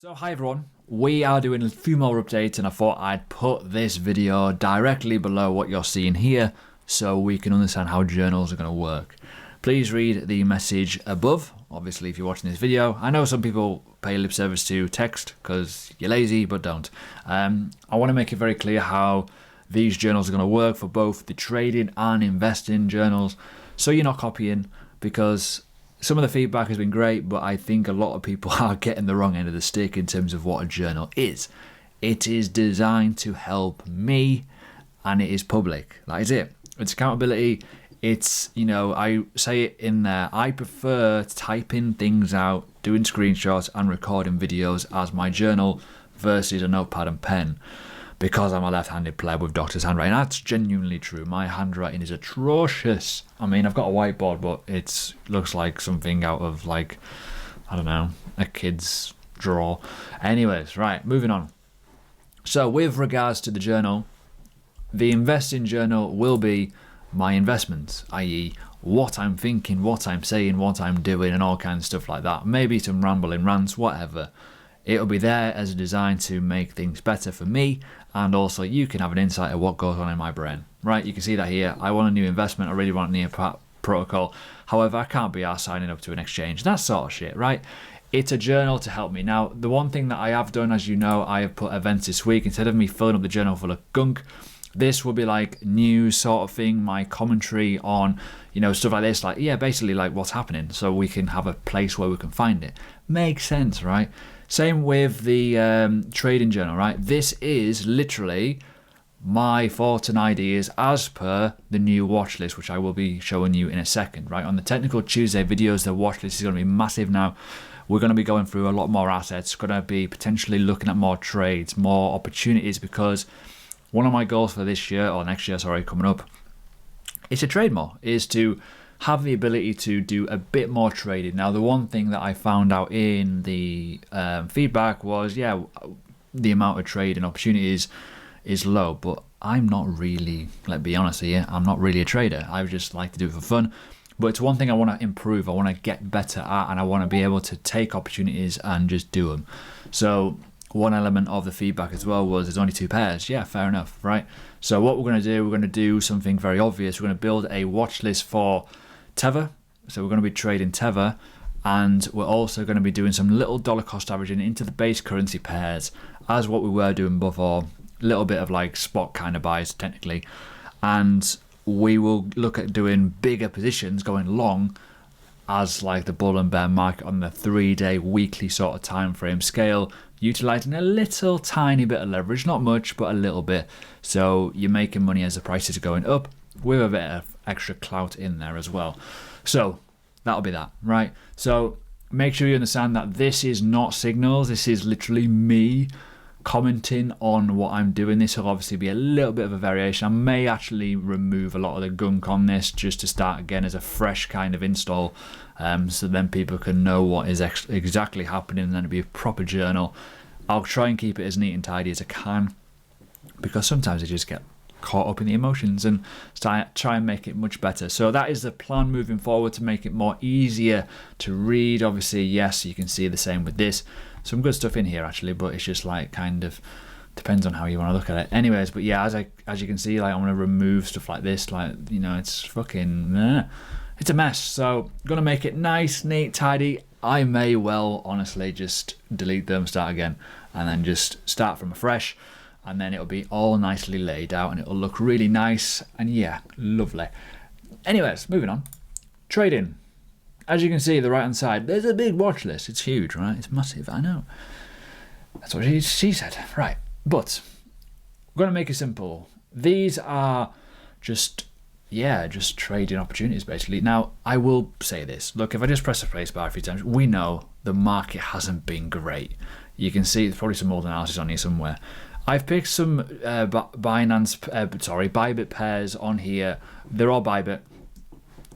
So hi everyone, we are doing a few more updates and I thought I'd put this video directly below what you're seeing here so we can understand how journals are going to work. Please read the message above, obviously if you're watching this video. I know some people pay lip service to text because you're lazy, but don't. I want to make it very clear how these journals are going to work for both the trading and investing journals so you're not copying, because some of the feedback has been great, but I think a lot of people are getting the wrong end of the stick in terms of what a journal is. It is designed to help me and it is public. That is it. It's accountability. It's, I say it in there. I prefer typing things out, doing screenshots and recording videos as my journal versus a notepad and pen, because I'm a left-handed player with doctor's handwriting. That's genuinely true. My handwriting is atrocious. I mean, I've got a whiteboard, but it looks like something out of, I don't know, a kid's drawer. Anyways, right, moving on. So with regards to the journal, the investing journal will be my investments, i.e. what I'm thinking, what I'm saying, what I'm doing, and all kinds of stuff like that. Maybe some rambling rants, whatever. It'll be there as a design to make things better for me, and also you can have an insight of what goes on in my brain. Right, you can see that here. I want a new investment. I really want a new protocol. However, I can't be arsed signing up to an exchange. That sort of shit, right? It's a journal to help me. Now, the one thing that I have done, as you know, I have put events this week. Instead of me filling up the journal full of gunk, this will be like news sort of thing, my commentary on, stuff like this, basically like what's happening, so we can have a place where we can find it. Makes sense, right? Same with the trading journal, right? This is literally my thoughts and ideas as per the new watch list, which I will be showing you in a second, right? On the Technical Tuesday videos, the watch list is going to be massive now. We're going to be going through a lot more assets, going to be potentially looking at more trades, more opportunities, because one of my goals for this year, or next year, sorry, coming up, is to trade more, is to have the ability to do a bit more trading. Now, the one thing that I found out in the feedback was, the amount of trading opportunities is low, but I'm not really, let's be honest here, I'm not really a trader. I just like to do it for fun. But it's one thing I want to improve, I want to get better at, and I want to be able to take opportunities and just do them. So one element of the feedback as well was there's only 2 pairs. Yeah, fair enough, right? So what we're going to do something very obvious. We're going to build a watch list for Tether. So we're going to be trading Tether, and we're also going to be doing some little dollar cost averaging into the base currency pairs as what we were doing before. A little bit of like spot kind of buys technically, and we will look at doing bigger positions going long as like the bull and bear market on the 3-day weekly sort of time frame scale, utilizing a little tiny bit of leverage, not much but a little bit, so you're making money as the prices are going up with a bit of extra clout in there as well. So that'll be that, right? So make sure you understand that this is not signals, this is literally me commenting on what I'm doing. This will obviously be a little bit of a variation. I may actually remove a lot of the gunk on this just to start again as a fresh kind of install, so then people can know what is exactly happening, and then it'll be a proper journal. I'll try and keep it as neat and tidy as I can, because sometimes I just get caught up in the emotions, and try and make it much better. So that is the plan moving forward, to make it more easier to read. Obviously, yes, you can see the same with this. Some good stuff in here actually, but it's just like kind of depends on how you want to look at it. Anyways, but yeah, as you can see, like I'm gonna remove stuff like this, like it's fucking it's a mess. So I'm gonna make it nice, neat, tidy. I may well honestly just delete them, start again, and then just start from afresh, and then it'll be all nicely laid out and it'll look really nice, and yeah, lovely. Anyways, moving on. Trading. As you can see, the right hand side, there's a big watch list. It's huge, right? It's massive, I know. That's what she said. Right. But we're going to make it simple. These are just trading opportunities, basically. Now, I will say this. Look, if I just press the place bar a few times, we know the market hasn't been great. You can see there's probably some old analysis on here somewhere. I've picked some Bybit pairs on here. They're all Bybit.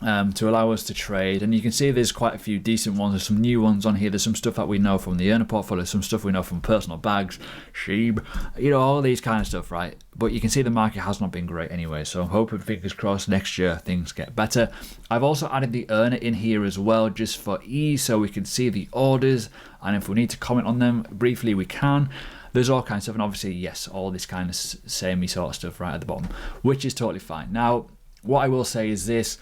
to allow us to trade. And you can see there's quite a few decent ones. There's some new ones on here. There's some stuff that we know from the earner portfolio, some stuff we know from personal bags, Sheeb, all these kind of stuff, right? But you can see the market has not been great anyway. So I'm hoping, fingers crossed, next year things get better. I've also added the earner in here as well, just for ease, so we can see the orders. And if we need to comment on them briefly, we can. There's all kinds of stuff. And obviously, yes, all this kind of samey sort of stuff right at the bottom, which is totally fine. Now, what I will say is this.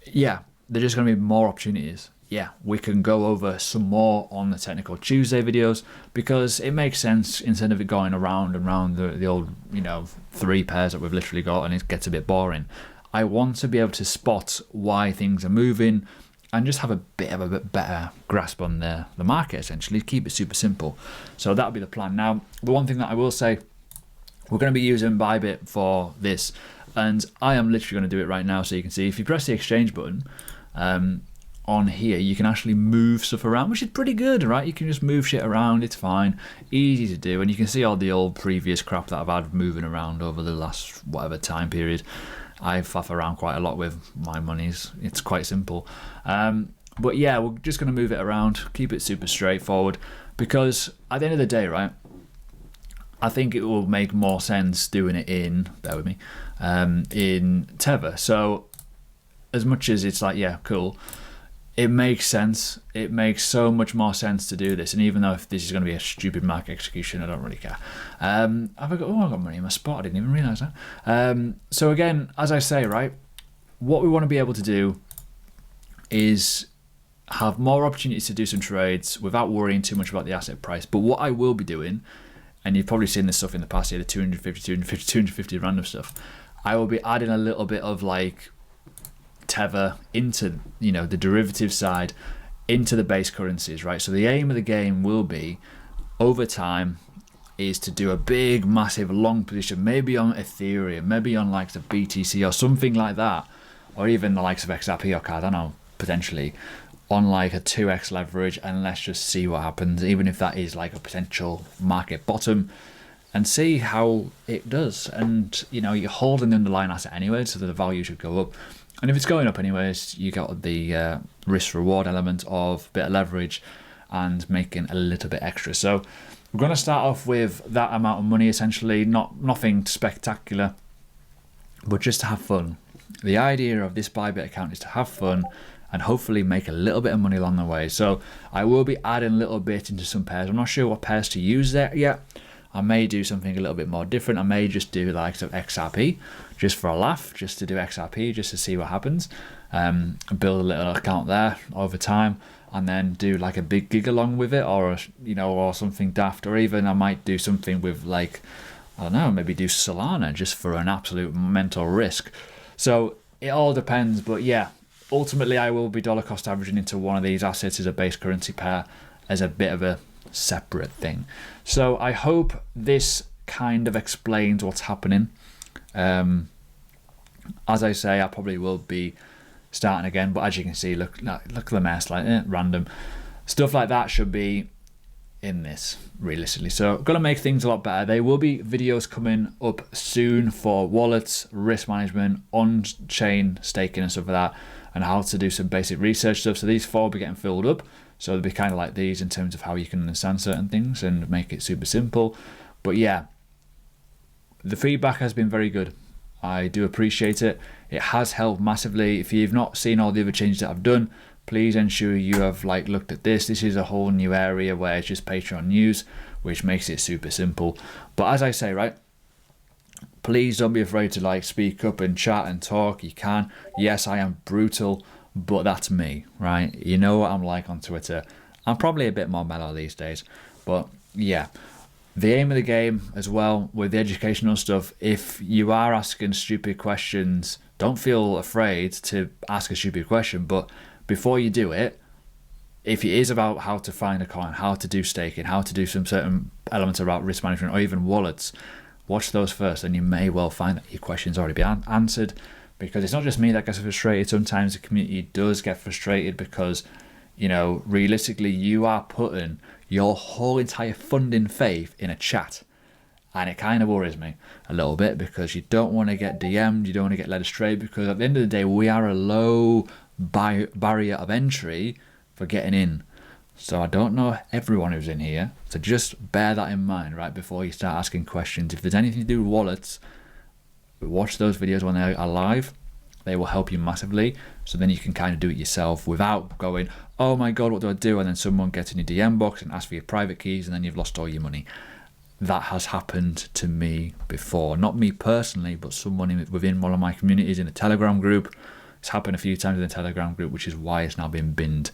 Yeah, there's just going to be more opportunities. Yeah, we can go over some more on the Technical Tuesday videos, because it makes sense instead of it going around and round the old, 3 pairs that we've literally got, and it gets a bit boring. I want to be able to spot why things are moving and just have a bit better grasp on the market, essentially. Keep it super simple. So that'll be the plan. Now, the one thing that I will say, we're going to be using Bybit for this. And I am literally going to do it right now, so you can see if you press the exchange button on here, you can actually move stuff around, which is pretty good, right? You can just move shit around, it's fine, easy to do. And you can see all the old previous crap that I've had moving around over the last whatever time period. I faff around quite a lot with my monies. It's quite simple. But yeah, we're just going to move it around, keep it super straightforward, because at the end of the day, right, I think it will make more sense doing it in, bear with me, in Tether. So as much as it's like, yeah, cool, it makes sense. It makes so much more sense to do this. And even though if this is going to be a stupid market execution, I don't really care. I've got money in my spot. I didn't even realize that. So again, as I say, right, what we want to be able to do is have more opportunities to do some trades without worrying too much about the asset price. But what I will be doing, and you've probably seen this stuff in the past here, the 250 random stuff, I will be adding a little bit of like Tether into, the derivative side, into the base currencies, right? So the aim of the game will be, over time, is to do a big, massive, long position, maybe on Ethereum, maybe on like the BTC or something like that, or even the likes of XRP or Cardano, potentially, on like a 2x leverage, and let's just see what happens, even if that is like a potential market bottom, and see how it does. And you're holding the underlying asset anyway, so that the value should go up. And if it's going up anyways, you got the risk reward element of a bit of leverage and making a little bit extra. So we're going to start off with that amount of money, essentially, nothing spectacular, but just to have fun. The idea of this Bybit account is to have fun and hopefully make a little bit of money along the way. So I will be adding a little bit into some pairs. I'm not sure what pairs to use there yet. I may do something a little bit more different. I may just do like some XRP, just for a laugh, just to do XRP, just to see what happens. Build a little account there over time, and then do like a big gig along with it, or or something daft, or even I might do something with like, I don't know, maybe do Solana just for an absolute mental risk. So it all depends, but yeah. Ultimately, I will be dollar cost averaging into one of these assets as a base currency pair, as a bit of a separate thing. So I hope this kind of explains what's happening. As I say, I probably will be starting again, but as you can see, look at the mess, like random stuff like that should be in this realistically. So gonna make things a lot better. There will be videos coming up soon for wallets, risk management, on-chain staking and stuff like that, and how to do some basic research stuff. So these 4 will be getting filled up. So they'll be kind of like these in terms of how you can understand certain things and make it super simple. But yeah, the feedback has been very good. I do appreciate it. It has helped massively. If you've not seen all the other changes that I've done, please ensure you have looked at this. This is a whole new area where it's just Patreon news, which makes it super simple. But as I say, right, please don't be afraid to speak up and chat and talk. You can. Yes, I am brutal, but that's me, right? You know what I'm like on Twitter. I'm probably a bit more mellow these days, but yeah. The aim of the game as well with the educational stuff, if you are asking stupid questions, don't feel afraid to ask a stupid question, but before you do it, if it is about how to find a coin, how to do staking, how to do some certain elements about risk management or even wallets, watch those first, and you may well find that your question's already been answered, because it's not just me that gets frustrated. Sometimes the community does get frustrated because, realistically, you are putting your whole entire funding faith in a chat, And it kind of worries me a little bit, because you don't want to get DM'd, you don't want to get led astray, because at the end of the day, we are a low barrier of entry for getting in. So I don't know everyone who's in here, so just bear that in mind right before you start asking questions. If there's anything to do with wallets, watch those videos when they are live. They will help you massively, so then you can kind of do it yourself without going, oh my god, what do I do? And then someone gets in your DM box and asks for your private keys, and then you've lost all your money. That has happened to me before. Not me personally, but someone within one of my communities in a Telegram group. It's happened a few times in the Telegram group, which is why it's now been binned.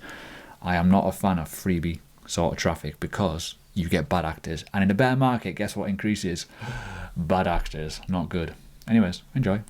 I am not a fan of freebie sort of traffic, because you get bad actors. And in a bear market, guess what increases? Bad actors. Not good. Anyways, enjoy.